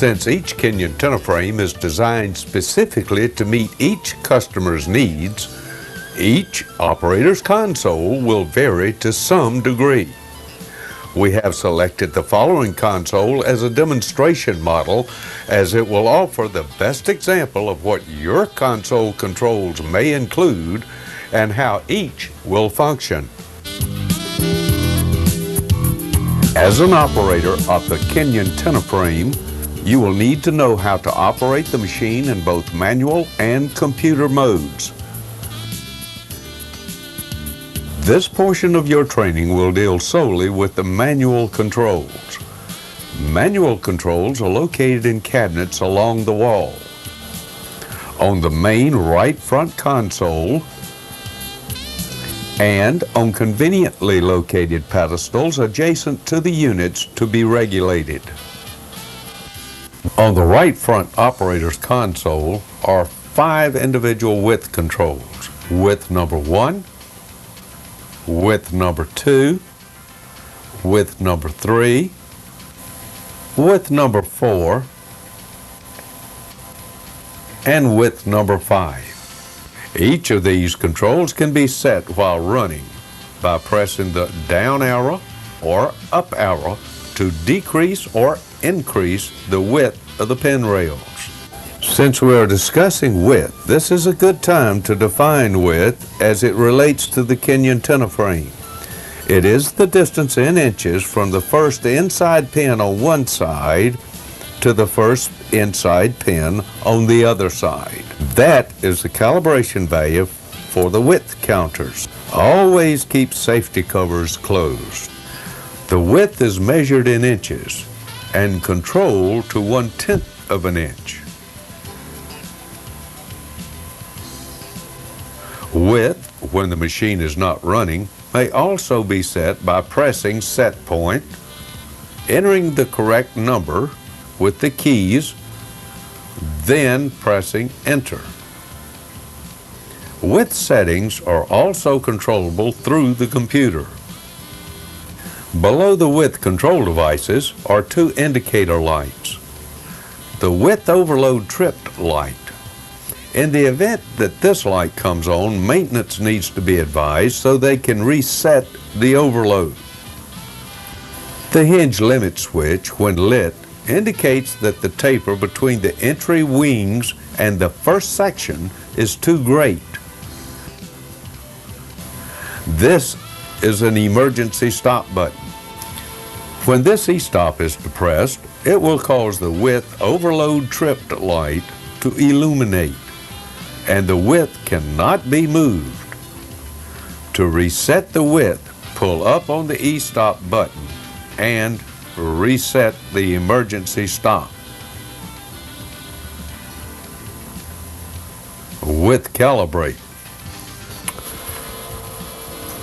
Since each Kenyon tenor frame is designed specifically to meet each customer's needs, each operator's console will vary to some degree. We have selected the following console as a demonstration model, as it will offer the best example of what your console controls may include and how each will function. As an operator of the Kenyon tenor frame, you will need to know how to operate the machine in both manual and computer modes. This portion of your training will deal solely with the manual controls. Manual controls are located in cabinets along the wall. On the main right front console and on conveniently located pedestals adjacent to the units to be regulated. On the right front operator's console are 5 individual width controls: width number 1, width number 2, width number 3, width number 4, and width number 5. Each of these controls can be set while running by pressing the down arrow or up arrow to decrease or increase the width of the pin rails. Since we are discussing width, this is a good time to define width as it relates to the Kenyon tenor frame. It is the distance in inches from the first inside pin on one side to the first inside pin on the other side. That is the calibration value for the width counters. Always keep safety covers closed. The width is measured in inches and controlled to 1/10 of an inch. Width, when the machine is not running, may also be set by pressing set point, entering the correct number with the keys, then pressing enter. Width settings are also controllable through the computer. Below the width control devices are 2 indicator lights. The width overload tripped light. In the event that this light comes on, maintenance needs to be advised so they can reset the overload. The hinge limit switch, when lit, indicates that the taper between the entry wings and the first section is too great. This is an emergency stop button. When this e-stop is depressed, it will cause the width overload tripped light to illuminate, and the width cannot be moved. To reset the width, pull up on the e-stop button and reset the emergency stop. Width calibrate.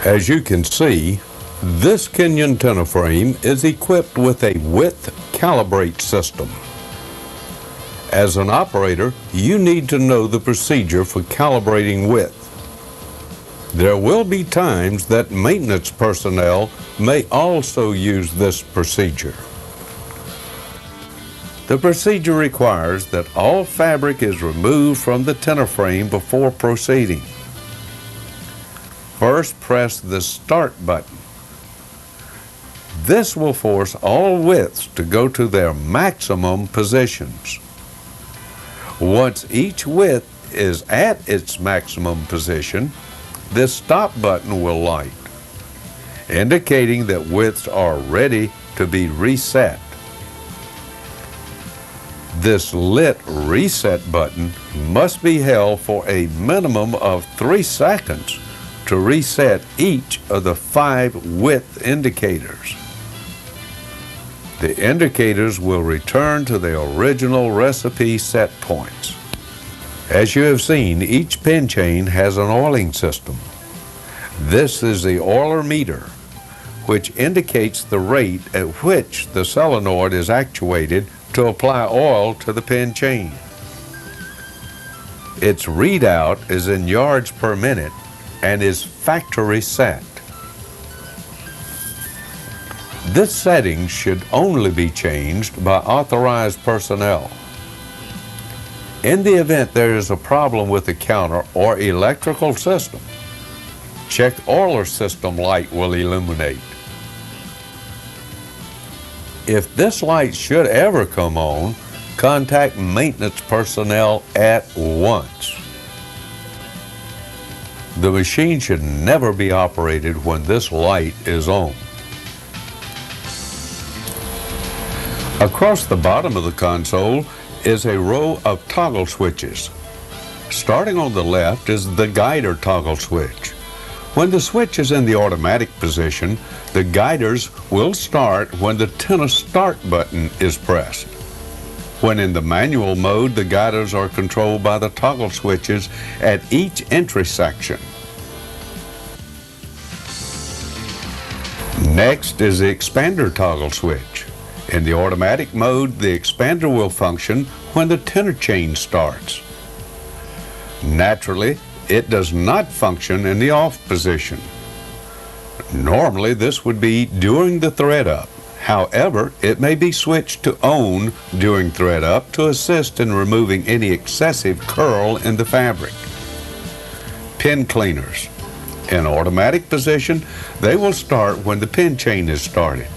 As you can see, this Kenyon tenor frame is equipped with a width calibrate system. As an operator, you need to know the procedure for calibrating width. There will be times that maintenance personnel may also use this procedure. The procedure requires that all fabric is removed from the tenor frame before proceeding. First, press the start button. This will force all widths to go to their maximum positions. Once each width is at its maximum position, this stop button will light, indicating that widths are ready to be reset. This lit reset button must be held for a minimum of 3 seconds to reset each of the 5 width indicators. The indicators will return to their original recipe set points. As you have seen, each pin chain has an oiling system. This is the oiler meter, which indicates the rate at which the solenoid is actuated to apply oil to the pin chain. Its readout is in yards per minute and is factory set. This setting should only be changed by authorized personnel. In the event there is a problem with the counter or electrical system, check oiler system light will illuminate. If this light should ever come on, contact maintenance personnel at once. The machine should never be operated when this light is on. Across the bottom of the console is a row of toggle switches. Starting on the left is the guider toggle switch. When the switch is in the automatic position, the guiders will start when the tenor start button is pressed. When in the manual mode, the guiders are controlled by the toggle switches at each entry section. Next is the expander toggle switch. In the automatic mode, the expander will function when the tenor chain starts. Naturally, it does not function in the off position. Normally, this would be during the thread up. However, it may be switched to on during thread up to assist in removing any excessive curl in the fabric. Pin cleaners. In automatic position, they will start when the pin chain is started.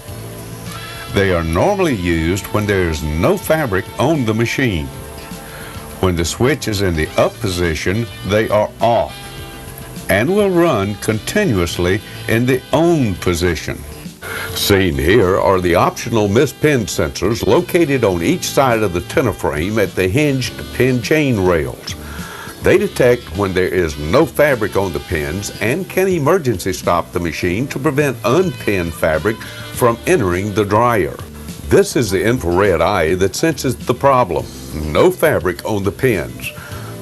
They are normally used when there is no fabric on the machine. When the switch is in the up position, they are off and will run continuously in the on position. Seen here are the optional mispin sensors located on each side of the tenor frame at the hinged pin chain rails. They detect when there is no fabric on the pins and can emergency stop the machine to prevent unpinned fabric from entering the dryer. This is the infrared eye that senses the problem. No fabric on the pins.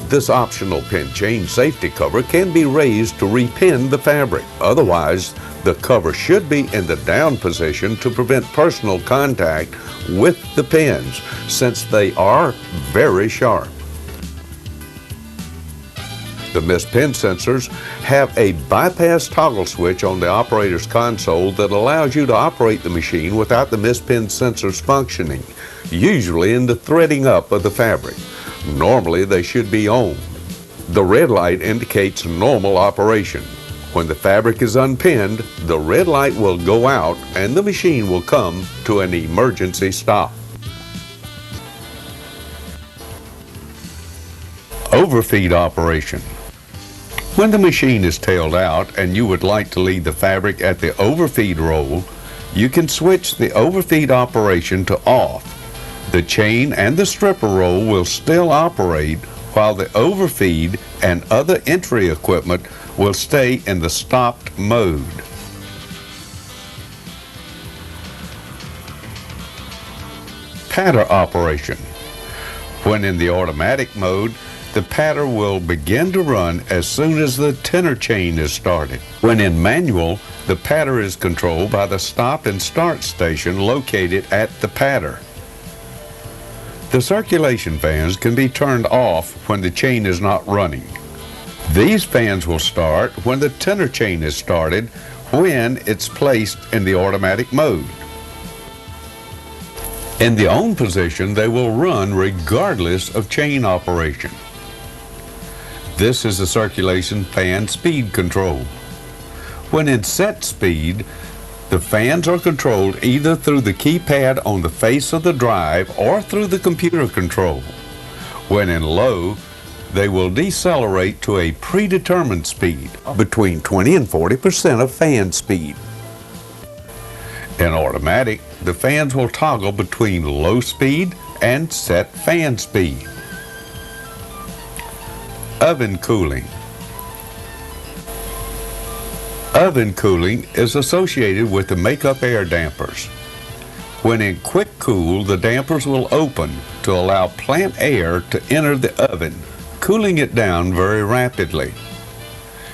This optional pin chain safety cover can be raised to repin the fabric. Otherwise, the cover should be in the down position to prevent personal contact with the pins, since they are very sharp. The mispin sensors have a bypass toggle switch on the operator's console that allows you to operate the machine without the mispin sensors functioning, usually in the threading up of the fabric. Normally, they should be on. The red light indicates normal operation. When the fabric is unpinned, the red light will go out and the machine will come to an emergency stop. Overfeed operation. When the machine is tailed out and you would like to leave the fabric at the overfeed roll, you can switch the overfeed operation to off. The chain and the stripper roll will still operate while the overfeed and other entry equipment will stay in the stopped mode. Patter operation. When in the automatic mode, the patter will begin to run as soon as the tenor chain is started. When in manual, the patter is controlled by the stop and start station located at the patter. The circulation fans can be turned off when the chain is not running. These fans will start when the tenor chain is started when it's placed in the automatic mode. In the on position, they will run regardless of chain operation. This is the circulation fan speed control. When in set speed, the fans are controlled either through the keypad on the face of the drive or through the computer control. When in low, they will decelerate to a predetermined speed, between 20 and 40% of fan speed. In automatic, the fans will toggle between low speed and set fan speed. Oven cooling. Oven cooling is associated with the makeup air dampers. When in quick cool, the dampers will open to allow plant air to enter the oven, cooling it down very rapidly.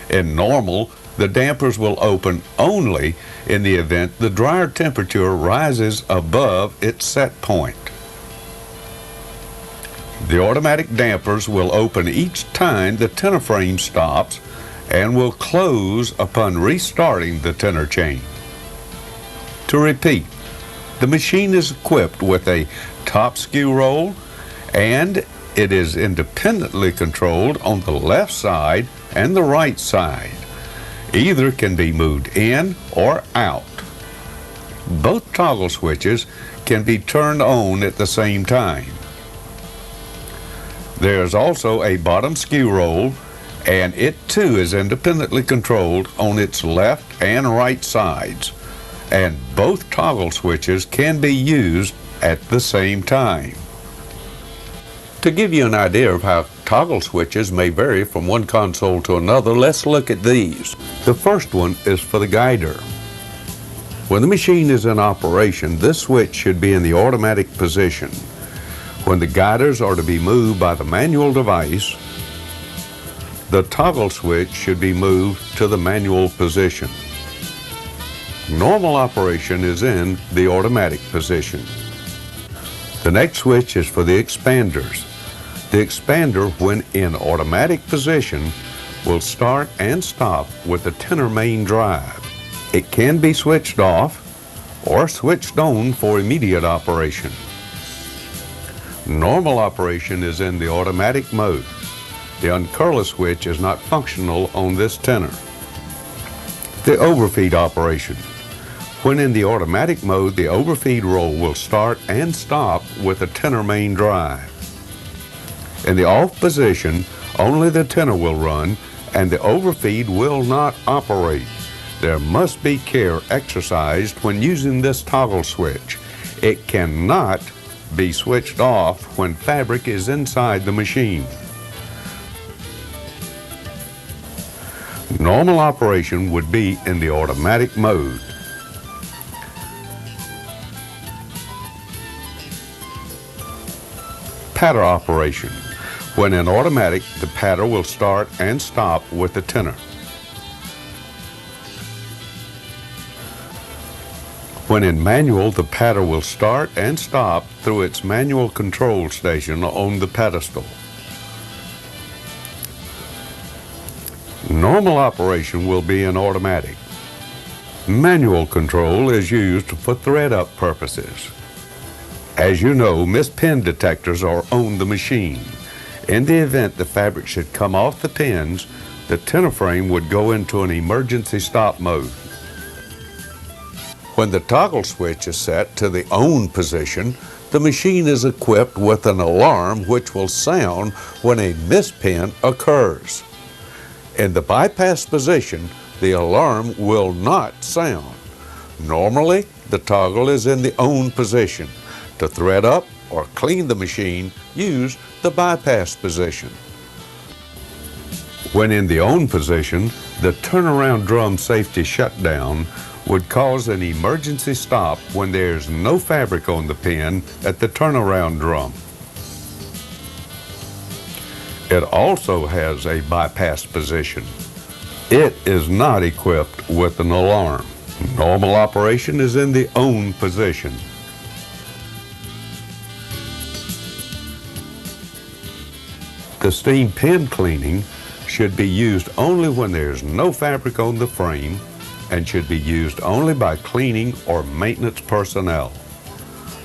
In normal, the dampers will open only in the event the dryer temperature rises above its set point. The automatic dampers will open each time the tenor frame stops and will close upon restarting the tenor chain. To repeat, the machine is equipped with a top skew roll, and it is independently controlled on the left side and the right side. Either can be moved in or out. Both toggle switches can be turned on at the same time. There is also a bottom skew roll, and it too is independently controlled on its left and right sides, and both toggle switches can be used at the same time. To give you an idea of how toggle switches may vary from one console to another, let's look at these. The first one is for the guider. When the machine is in operation, this switch should be in the automatic position. When the guiders are to be moved by the manual device, the toggle switch should be moved to the manual position. Normal operation is in the automatic position. The next switch is for the expanders. The expander, when in automatic position, will start and stop with the tenor main drive. It can be switched off or switched on for immediate operation. Normal operation is in the automatic mode. The uncurler switch is not functional on this tenor. The overfeed operation. When in the automatic mode, the overfeed roll will start and stop with the tenor main drive. In the off position, only the tenor will run and the overfeed will not operate. There must be care exercised when using this toggle switch. It cannot be switched off when fabric is inside the machine. Normal operation would be in the automatic mode. Patter operation. When in automatic, the patter will start and stop with the tenor. When in manual, the patter will start and stop through its manual control station on the pedestal. Normal operation will be in automatic. Manual control is used for thread-up purposes. As you know, missed pin detectors are on the machine. In the event the fabric should come off the pins, the tenor frame would go into an emergency stop mode. When the toggle switch is set to the on position, the machine is equipped with an alarm which will sound when a missed pin occurs. In the bypass position, the alarm will not sound. Normally, the toggle is in the on position. To thread up or clean the machine, use the bypass position. When in the on position, the turnaround drum safety shutdown would cause an emergency stop when there is no fabric on the pin at the turnaround drum. It also has a bypass position. It is not equipped with an alarm. Normal operation is in the on position. The steam pin cleaning should be used only when there is no fabric on the frame and should be used only by cleaning or maintenance personnel.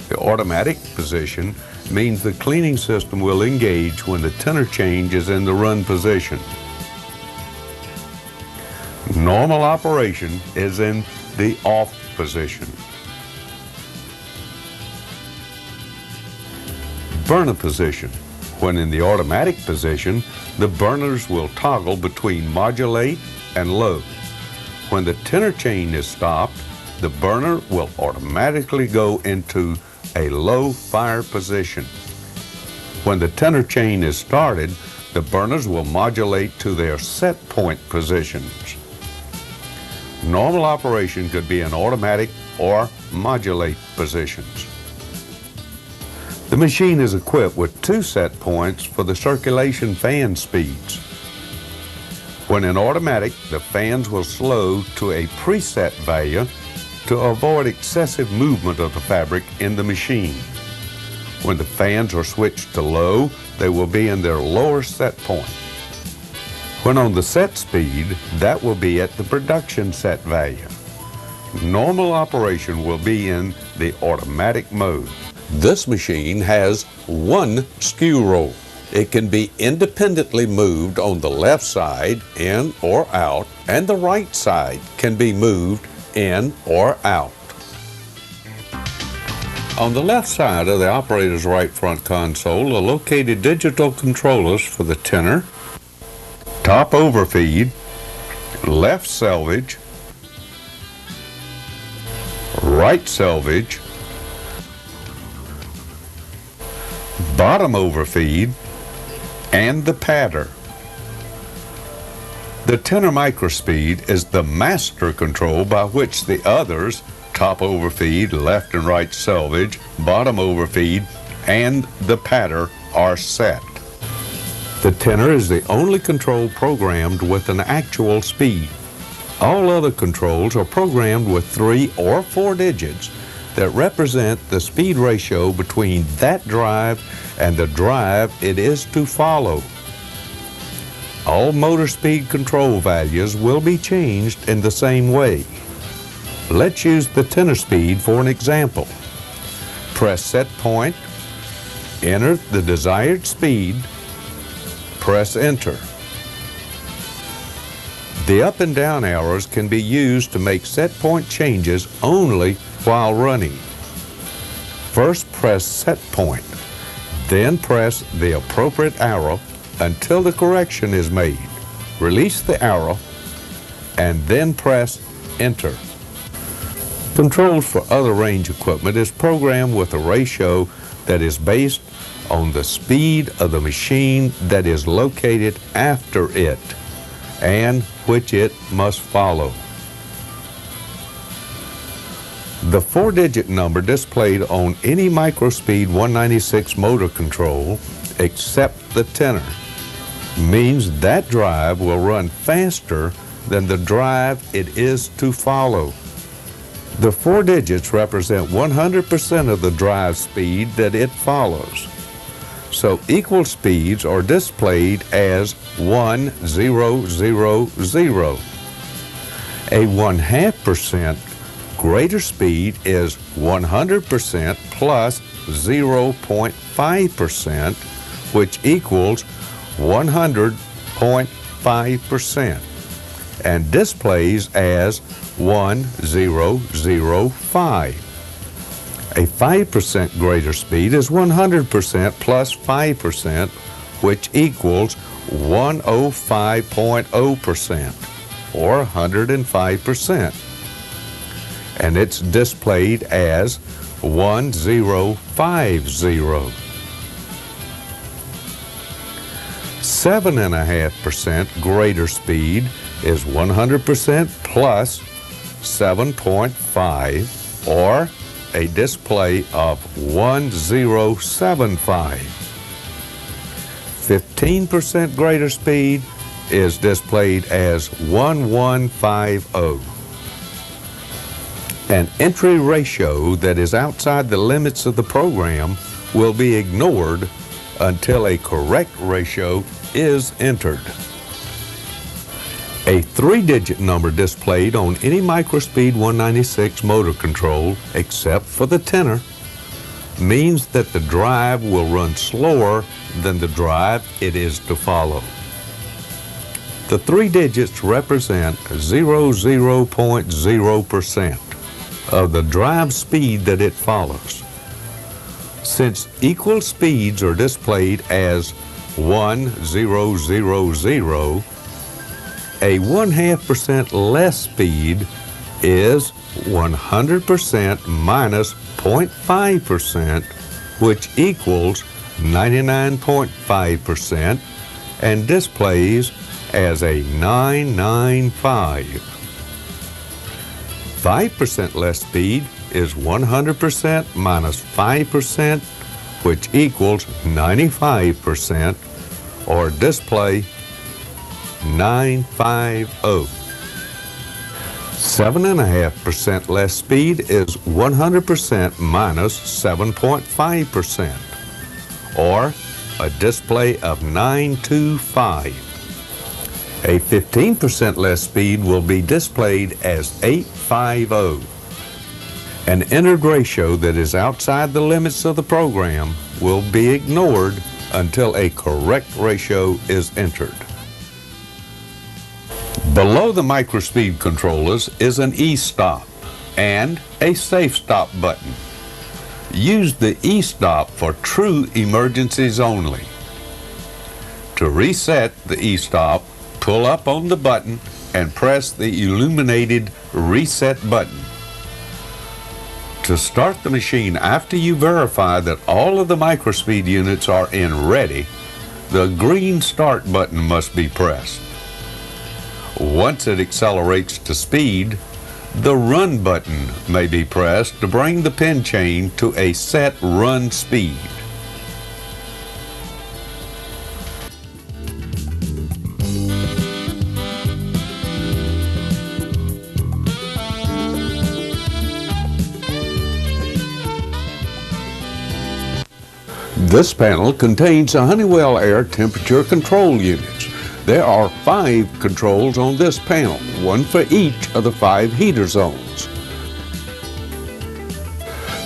The automatic position means the cleaning system will engage when the tenor change is in the run position. Normal operation is in the off position. Burner position. When in the automatic position, the burners will toggle between modulate and low. When the tenor chain is stopped, the burner will automatically go into a low fire position. When the tenor chain is started, the burners will modulate to their set point positions. Normal operation could be in automatic or modulate positions. The machine is equipped with 2 set points for the circulation fan speeds. When in automatic, the fans will slow to a preset value to avoid excessive movement of the fabric in the machine. When the fans are switched to low, they will be in their lower set point. When on the set speed, that will be at the production set value. normal operation will be in the automatic mode. This machine has one skew roll. It can be independently moved on the left side, in or out, and the right side can be moved in or out. On the left side of the operator's right front console are located digital controllers for the tenor, top overfeed, left selvage, right selvage, bottom overfeed, and the patter. The tenor microspeed is the master control by which the others, top overfeed, left and right selvage, bottom overfeed, and the patter, are set. The tenor is the only control programmed with an actual speed. All other controls are programmed with 3 or 4 digits that represent the speed ratio between that drive and the drive it is to follow. All motor speed control values will be changed in the same way. Let's use the tenor speed for an example. Press set point, enter the desired speed, press enter. The up and down arrows can be used to make set point changes only while running. First press set point, then press the appropriate arrow until the correction is made. Release the arrow and then press enter. Controls for other range equipment is programmed with a ratio that is based on the speed of the machine that is located after it and which it must follow. The 4-digit number displayed on any microspeed 196 motor control, except the tenor, means that drive will run faster than the drive it is to follow. The 4 digits represent 100% of the drive speed that it follows. So equal speeds are displayed as 1, 0, 0, 0. A 1/2% greater speed is 100% plus 0.5%, which equals 100.5%, and displays as 1005. A 5% greater speed is 100% plus 5%, which equals 105.0%, or 105%. And it's displayed as 1050. 7.5% greater speed is 100% plus 7.5, or a display of 1075. 15% greater speed is displayed as 1150. An entry ratio that is outside the limits of the program will be ignored until a correct ratio is entered. A 3-digit number displayed on any microspeed 196 motor control, except for the tenor, means that the drive will run slower than the drive it is to follow. The 3 digits represent 0.0% of the drive speed that it follows. Since equal speeds are displayed as 1000, a 1/2% less speed is 100% minus 0.5%, which equals 99.5%, and displays as a 995. 5% less speed is 100% minus 5%, which equals 95%, or display 950. 7.5% less speed is 100% minus 7.5%, or a display of 925. A 15% less speed will be displayed as 850. An entered ratio that is outside the limits of the program will be ignored until a correct ratio is entered. Below the microspeed controllers is an e-stop and a safe stop button. Use the e-stop for true emergencies only. To reset the e-stop, pull up on the button and press the illuminated reset button. To start the machine after you verify that all of the microspeed units are in ready, the green start button must be pressed. Once it accelerates to speed, the run button may be pressed to bring the pin chain to a set run speed. This panel contains a Honeywell air temperature control units. There are 5 controls on this panel, one for each of the 5 heater zones.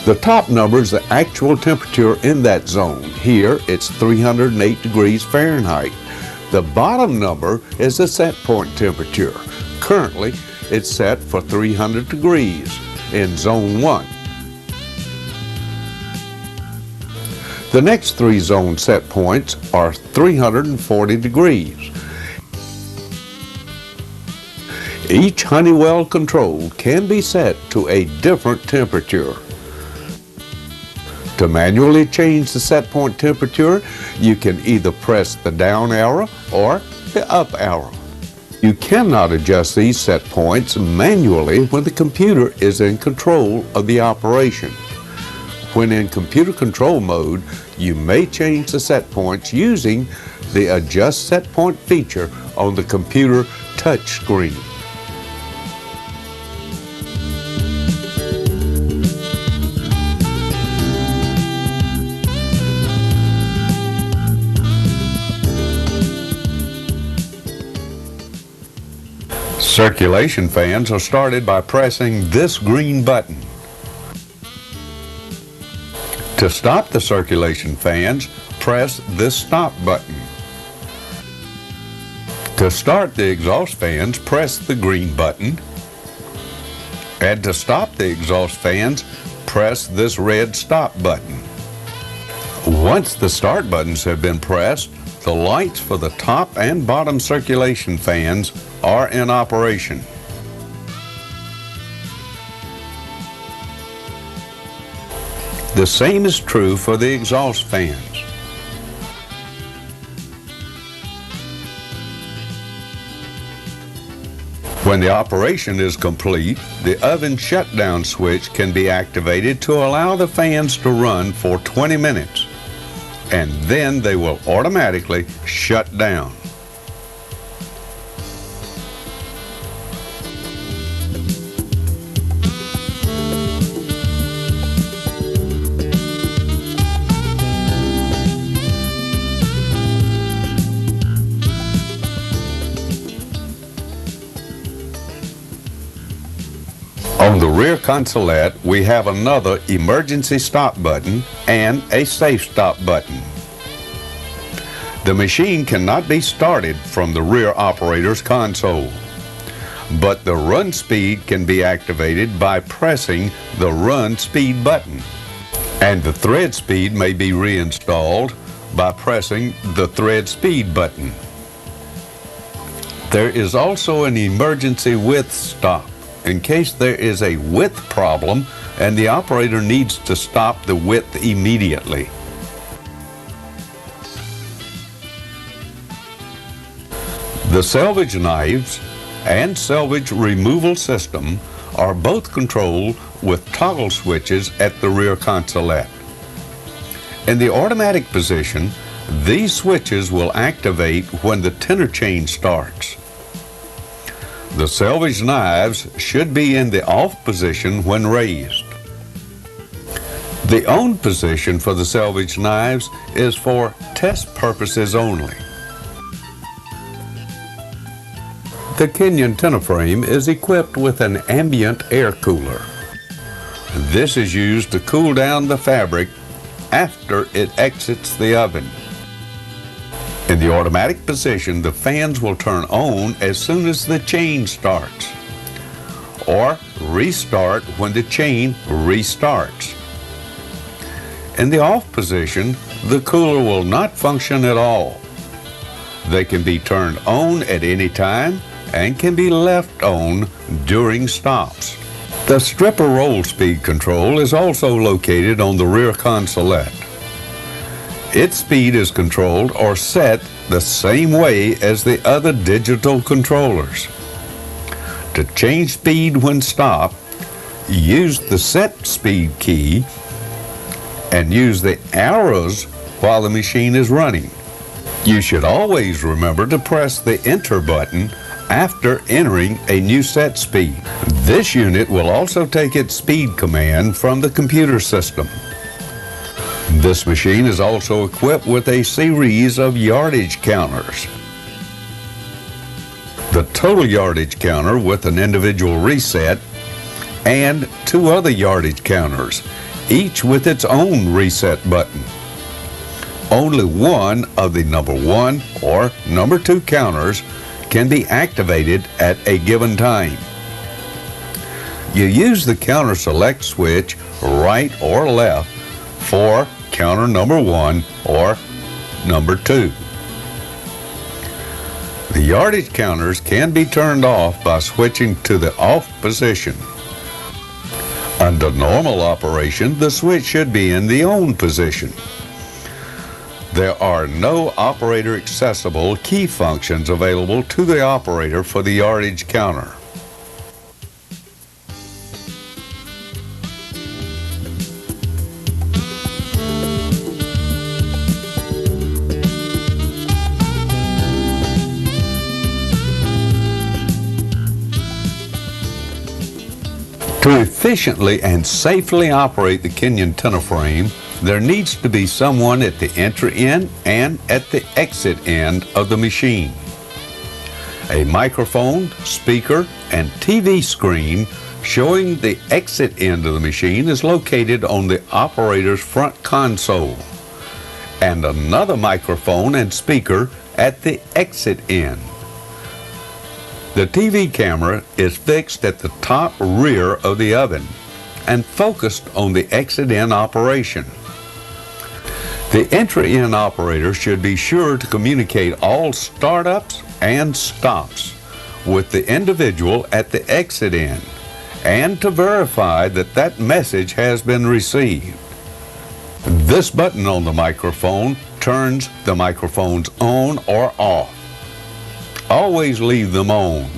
The top number is the actual temperature in that zone. Here it's 308 degrees Fahrenheit. The bottom number is the set point temperature. Currently it's set for 300 degrees in zone 1. The next 3 zone set points are 340 degrees. Each Honeywell control can be set to a different temperature. To manually change the set point temperature, you can either press the down arrow or the up arrow. You cannot adjust these set points manually when the computer is in control of the operation. When in computer control mode, you may change the set points using the Adjust Set Point feature on the computer touch screen. Circulation fans are started by pressing this green button. To stop the circulation fans, press this stop button. To start the exhaust fans, press the green button. And to stop the exhaust fans, press this red stop button. Once the start buttons have been pressed, the lights for the top and bottom circulation fans are in operation. The same is true for the exhaust fans. When the operation is complete, the oven shutdown switch can be activated to allow the fans to run for 20 minutes, and then they will automatically shut down. On the rear consolette, we have another emergency stop button and a safe stop button. The machine cannot be started from the rear operator's console, but the run speed can be activated by pressing the run speed button, and the thread speed may be reinstalled by pressing the thread speed button. There is also an emergency width stop in case there is a width problem and the operator needs to stop the width immediately. The selvage knives and selvage removal system are both controlled with toggle switches at the rear consolette. In the automatic position, these switches will activate when the tenor chain starts. The selvage knives should be in the off position when raised. The on position for the selvage knives is for test purposes only. The Kenyon tonneau frame is equipped with an ambient air cooler. This is used to cool down the fabric after it exits the oven. In the automatic position, the fans will turn on as soon as the chain starts, or restart when the chain restarts. In the off position, the cooler will not function at all. They can be turned on at any time and can be left on during stops. The stripper roll speed control is also located on the rear consolette. Its speed is controlled or set the same way as the other digital controllers. To change speed when stopped, use the set speed key and use the arrows while the machine is running. You should always remember to press the enter button after entering a new set speed. This unit will also take its speed command from the computer system. This machine is also equipped with a series of yardage counters. The total yardage counter with an individual reset and two other yardage counters, each with its own reset button. Only one of the number 1 or number 2 counters can be activated at a given time. You use the counter select switch right or left for counter number 1 or number 2. The yardage counters can be turned off by switching to the off position. Under normal operation, the switch should be in the on position. There are no operator accessible key functions available to the operator for the yardage counter. To efficiently and safely operate the Kenyon tonneau frame, there needs to be someone at the entry end and at the exit end of the machine. A microphone, speaker, and TV screen showing the exit end of the machine is located on the operator's front console, and another microphone and speaker at the exit end. The TV camera is fixed at the top rear of the oven and focused on the exit-in operation. The entry-in operator should be sure to communicate all startups and stops with the individual at the exit end and to verify that that message has been received. This button on the microphone turns the microphones on or off. Always leave them on.